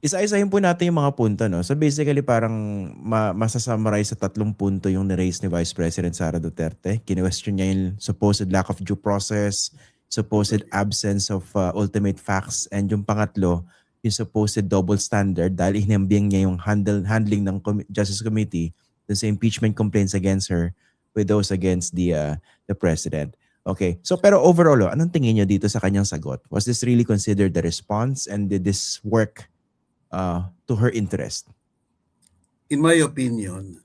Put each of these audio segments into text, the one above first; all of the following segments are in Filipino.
Isa-isahin po natin yung mga punto, no? So basically parang masasummarize sa 3 punto yung ni-raise ni Vice President Sara Duterte. Kine-question niya yung supposed lack of due process, supposed absence of ultimate facts, and yung pangatlo, yung supposed double standard dahil hinambing niya yung handling ng Justice Committee dun sa impeachment complaints against her with those against the President. Okay. So pero overall, anong tingin niyo dito sa kanyang sagot? Was this really considered the response, and did this work to her interest? In my opinion,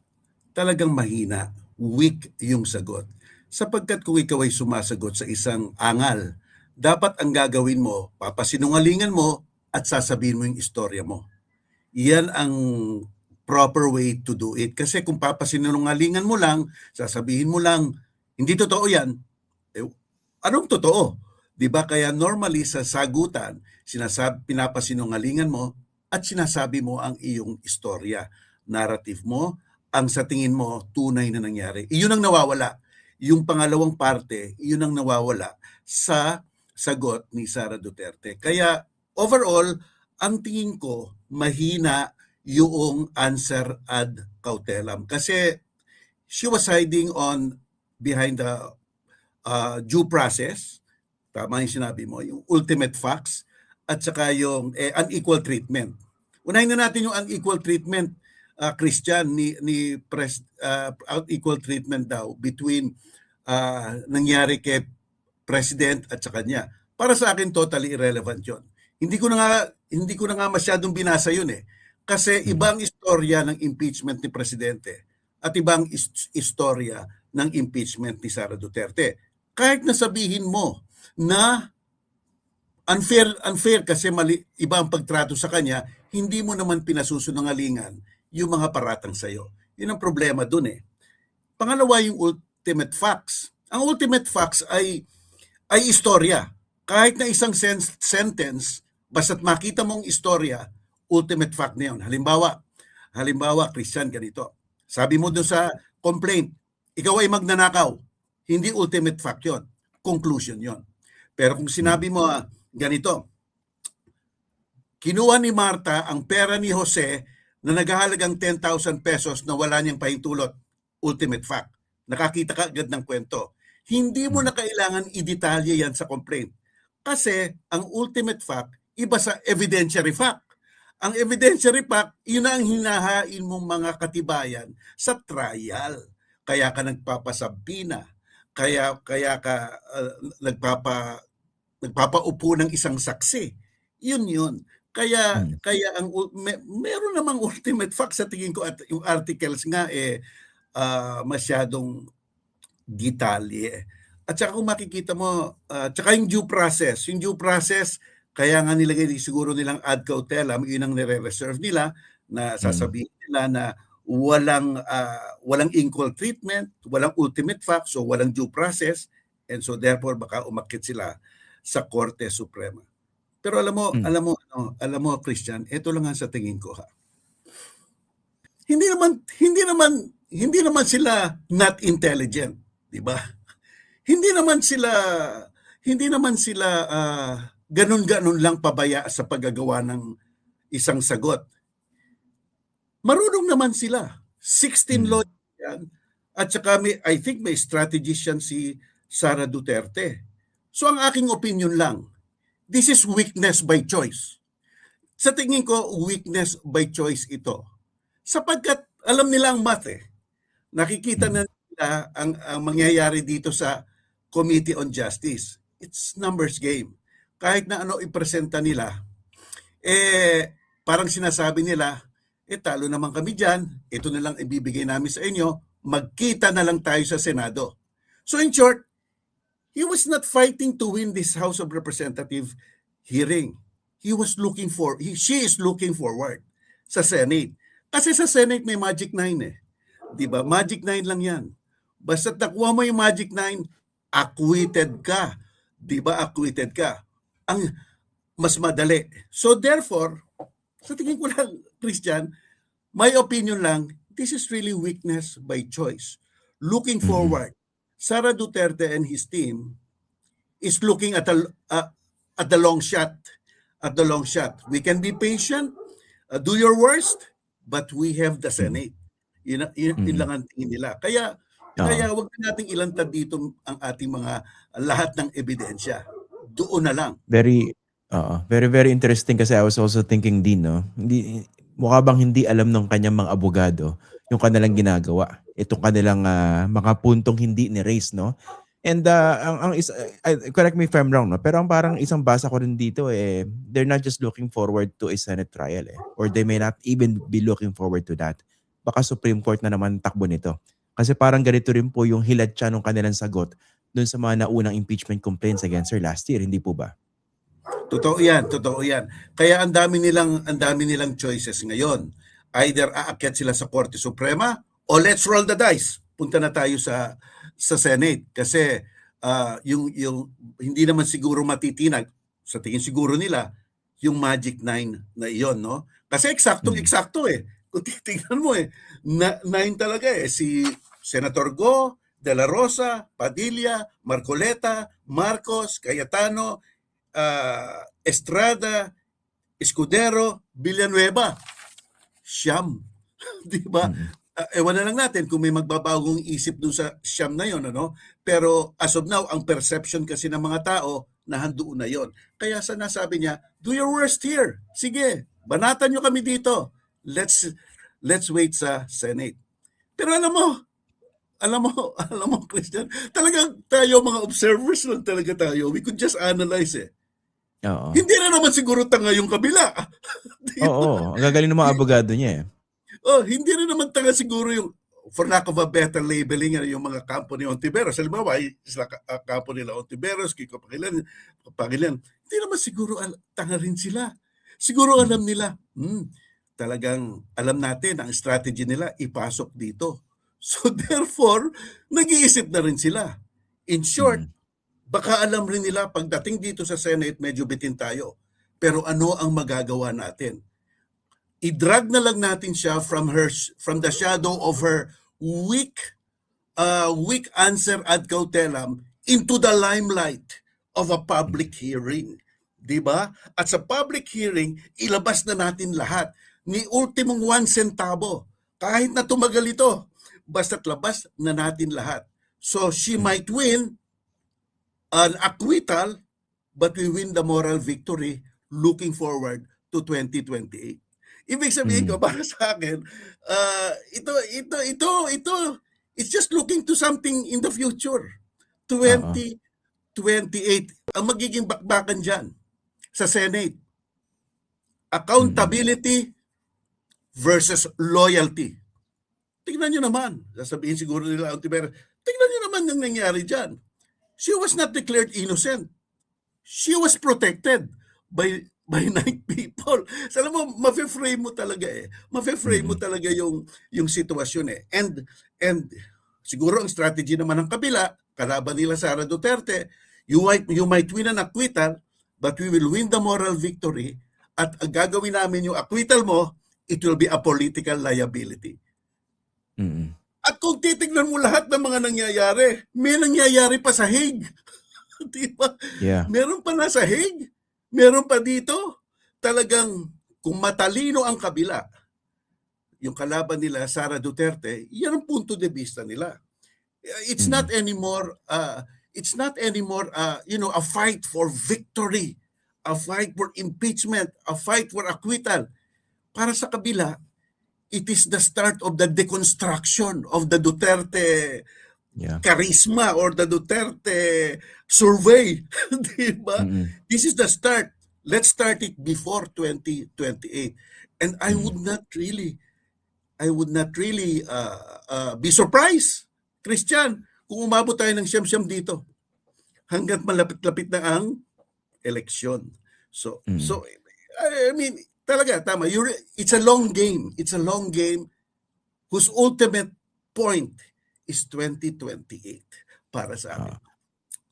talagang mahina, weak yung sagot. Sapagkat kung ikaw ay sumasagot sa isang angal, dapat ang gagawin mo, papasinungalingan mo at sasabihin mo yung istorya mo. Yan ang proper way to do it. Kasi kung papasinungalingan mo lang, sasabihin mo lang, hindi totoo yan, anong totoo? 'Di ba? Kaya normally sa sagutan, pinapasinungalingan mo at sinasabi mo ang iyong istorya, narrative mo, ang sa tingin mo tunay na nangyari. Iyon ang nawawala. Yung pangalawang parte, iyon ang nawawala sa sagot ni Sara Duterte. Kaya overall, ang tingin ko mahina yung answer ad cautelam kasi she was hiding on behind the due process, tama yung sinabi mo, yung ultimate facts, at saka yung unequal treatment. Unahin na natin yung unequal treatment, Christian, ni unequal treatment daw between nangyari kay President at sa kanya. Para sa akin, totally irrelevant yon. Hindi ko na nga masyadong binasa yun eh. Kasi ibang istorya ng impeachment ni Presidente at ibang istorya ng impeachment ni Sara Duterte. Kahit nasabihin mo na unfair kasi iba ang pagtrato sa kanya, hindi mo naman pinasusunungalingan yung mga paratang sa'yo. Yun ang problema dun eh. Pangalawa, yung ultimate facts. Ang ultimate facts ay istorya. Kahit na isang sentence, basta't makita mong istorya, ultimate fact na yun. Halimbawa, Christian, ganito. Sabi mo doon sa complaint, ikaw ay magnanakaw. Hindi ultimate fact yon, conclusion yon. Pero kung sinabi mo ganito, kinuha ni Marta ang pera ni Jose na naghahalagang 10,000 pesos na wala niyang pahintulot, ultimate fact. Nakakita ka agad ng kwento. Hindi mo na kailangan i-detalye yan sa complaint. Kasi ang ultimate fact, iba sa evidentiary fact. Ang evidentiary fact, yun ang hinahain mong mga katibayan sa trial. Kaya ka nagpapasabina, kaya ka nagpapaupo ng isang saksi. Yun. Kaya meron namang ultimate fact sa tingin ko, at yung articles nga masyadong detalye. At saka kung makikita mo, tsaka yung due process, kaya nga nilagay siguro nilang ad cautelam, yun ang nire-reserve nila, na sasabihin nila na walang equal treatment, walang ultimate fact, so walang due process, and so therefore baka umakyat sila sa Korte Suprema. Pero alam mo Christian, ito lang ang sa tingin ko ha. Hindi naman sila not intelligent, di ba? Hindi naman sila ganun-ganun lang pabaya sa paggagawa ng isang sagot. Marunong naman sila. 16 lawyers yan. At saka I think may strategist yan si Sara Duterte. So ang aking opinion lang, this is weakness by choice. Sa tingin ko, weakness by choice ito. Sapagkat alam nila ang math eh. Nakikita na nila ang mangyayari dito sa Committee on Justice. It's numbers game. Kahit na ano ipresenta nila, parang sinasabi nila, talo naman kami dyan, ito na lang ibibigay namin sa inyo, magkita na lang tayo sa Senado. So in short, he was not fighting to win this House of Representatives hearing. She is looking forward sa Senate. Kasi sa Senate may Magic 9 eh. Diba? Magic 9 lang yan. Basta nakuha mo yung Magic 9, acquitted ka. Diba? Acquitted ka. Ang mas madali. So therefore, sa tingin ko lang, Christian, my opinion lang, this is really weakness by choice. Looking forward. Sara Duterte and his team is looking at the long shot. We can be patient, Do your worst, but we have the Mm. Senate. Yun lang ang tingin nila. Kaya Oo. wag na nating ilantad dito ang ating mga lahat ng ebidensya. Doon na lang. Very very, very interesting kasi I was also thinking din 'no, mukha bang hindi alam ng kanyang mga abogado yung kanilang ginagawa. Itong kanilang, mga puntong hindi ni-raise 'no. And, ang isa correct me if I'm wrong 'no, pero ang parang isang basa ko rin dito, they're not just looking forward to a Senate trial, or they may not even be looking forward to that. Baka Supreme Court na naman takbo nito. Kasi parang ganito rin po yung hilatsya nung kanilang sagot dun sa mga naunang impeachment complaints against her last year, hindi po ba? Totoo 'yan, totoo 'yan. Kaya ang dami nilang choices ngayon. Either aakyat sila sa Korte Suprema o let's roll the dice. Punta na tayo sa Senate kasi yung hindi naman siguro matitinag sa tingin siguro nila yung Magic 9 na iyon, no? Kasi eksaktong-eksakto Kung titingnan mo na 9 talaga si Senator Go, De La Rosa, Padilla, Marcoleta, Marcos, Cayetano, Estrada, Escudero, Villanueva. Siyam. Di ba? Ewan na lang natin kung may magbabagong isip dun sa siyam na yon, ano? Pero as of now, ang perception kasi ng mga tao, nahandoon na yon. Kaya sa nasabi niya, do your worst here. Sige, banatan nyo kami dito. Let's wait sa Senate. Pero alam mo, Christian, talagang tayo mga observers lang talaga tayo. We could just analyze Oo. Hindi na naman siguro tanga yung kabila. Oo, ang gagaling ng mga abogado niya Hindi rin naman tanga siguro yung, for lack of a better labeling, yung mga kampo ni Ontiveros. Halimbawa, sa kampo nila Ontiveros, Kiko Pangilinan, hindi naman siguro tanga rin sila. Siguro alam nila, talagang alam natin ang strategy nila, ipasok dito. So therefore, nag-iisip na rin sila. In short, baka alam rin nila pagdating dito sa Senate, medyo bitin tayo. Pero ano ang magagawa natin? I-drag na lang natin siya from the shadow of her weak answer ad cautelam into the limelight of a public hearing. 'Di ba? At sa public hearing, ilabas na natin lahat ni ultimong 1 centavo. Kahit na tumagal ito, basta't labas na natin lahat. So she might win an acquittal, but we win the moral victory looking forward to 2028. Ibig sabihin ko, para sa akin, ito, it's just looking to something in the future. 2028, ang magiging bakbakan dyan sa Senate. Accountability versus loyalty. Tingnan nyo naman, sasabihin siguro nila, tingnan nyo naman yung nangyari dyan. She was not declared innocent. She was protected by 9 people. So, alam mo, mafe-frame mo talaga Mafe-frame mo talaga yung sitwasyon And siguro ang strategy naman ng kabila, kalaban nila Sara Duterte, you might win an acquittal, but we will win the moral victory. At ang gagawin namin yung acquittal mo, it will be a political liability. At kung titignan mo lahat ng mga nangyayari, may nangyayari pa sa Hague. Di ba? Yeah. Meron pa nasa Hague. Meron pa dito. Talagang kung matalino ang kabila, yung kalaban nila, Sara Duterte, yan ang punto de vista nila. It's not anymore a fight for victory, a fight for impeachment, a fight for acquittal. Para sa kabila, it is the start of the deconstruction of the Duterte charisma or the Duterte survey. Diba? This is the start. Let's start it before 2028. And I would not really be surprised, Christian, kung umabot tayo ng siyam-siyam dito hanggat malapit-lapit na ang eleksyon. So I mean, talaga, tama. It's a long game. It's a long game whose ultimate point is 2028 para sa amin.